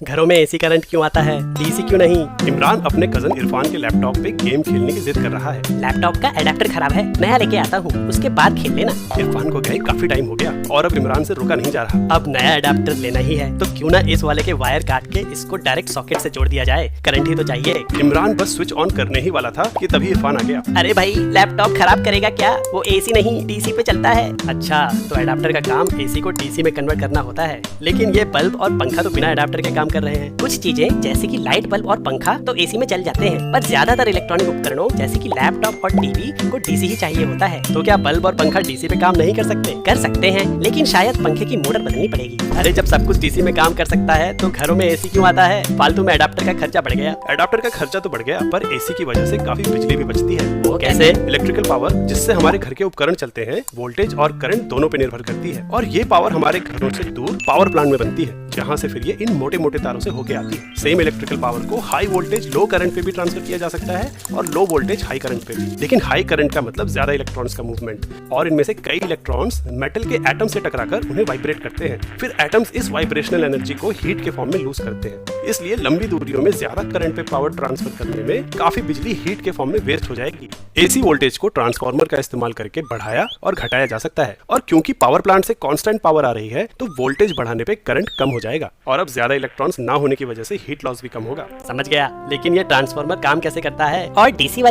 घरों में AC current क्यों आता है, डीसी क्यों नहीं? इमरान अपने कजन इरफान के लैपटॉप पे गेम खेलने की जिद कर रहा है। लैपटॉप का एडेप्टर खराब है, नया लेके आता हूँ, उसके बाद खेल लेना। इरफान को गए काफी टाइम हो गया और अब इमरान से रुका नहीं जा रहा। अब नया एडेप्टर लेना ही है तो क्यों ना इस वाले के वायर काट के इसको डायरेक्ट सॉकेट से जोड़ दिया जाए, करंट ही तो चाहिए। इमरान बस स्विच ऑन करने ही वाला था कि तभी इरफान आ गया। अरे भाई, लैपटॉप खराब करेगा क्या? वो एसी नहीं डीसी पे चलता है। अच्छा, तो एडाप्टर का काम एसी को डीसी में कन्वर्ट करना होता है, लेकिन ये बल्ब और पंखा तो बिना एडाप्टर के काम कर रहे हैं। कुछ चीजें जैसे कि लाइट बल्ब और पंखा तो एसी में चल जाते हैं, पर ज्यादातर इलेक्ट्रॉनिक उपकरणों जैसे कि लैपटॉप और टीवी को डीसी ही चाहिए होता है। तो क्या बल्ब और पंखा डीसी पे काम नहीं कर सकते? कर सकते हैं, लेकिन शायद पंखे की मोटर बदलनी पड़ेगी। अरे जब सब कुछ डीसी में काम कर सकता है तो घरों में एसी क्यों आता है? फालतू में एडाप्टर का खर्चा बढ़ गया। एडाप्टर का खर्चा तो बढ़ गया, पर एसी की वजह से काफी बिजली भी बचती है। वो कैसे? इलेक्ट्रिकल पावर जिससे हमारे घर के उपकरण चलते हैं, वोल्टेज और करंट दोनों पे निर्भर करती है, और ये पावर हमारे घरों से दूर पावर प्लांट में बनती है, जहाँ से फिर ये इन मोटे मोटे तारों से होके आती है। सेम इलेक्ट्रिकल पावर को हाई वोल्टेज लो करंट पे भी ट्रांसफर किया जा सकता है और लो वोल्टेज हाई करंट पे भी। लेकिन हाई करंट का मतलब ज्यादा इलेक्ट्रॉन्स का मूवमेंट, और इनमें से कई इलेक्ट्रॉन्स मेटल के एटम से टकराकर उन्हें वाइब्रेट करते हैं। फिर एटम्स इस वाइब्रेशनल एनर्जी को हीट के फॉर्म में लूज करते हैं। इसलिए लंबी दूरियों में ज्यादा करंट पे पावर ट्रांसफर करने में काफी बिजली हीट के फॉर्म में वेस्ट हो जाएगी। एसी वोल्टेज को ट्रांसफार्मर का इस्तेमाल करके बढ़ाया और घटाया जा सकता है, और क्योंकि पावर प्लांट से कांस्टेंट पावर आ रही है तो वोल्टेज बढ़ाने पे करंट कम हो जाएगा, और अब ज्यादा इलेक्ट्रॉन्स ना होने की वजह से हीट लॉस भी कम होगा। समझ गया, लेकिन ये ट्रांसफार्मर काम कैसे करता है? और डीसी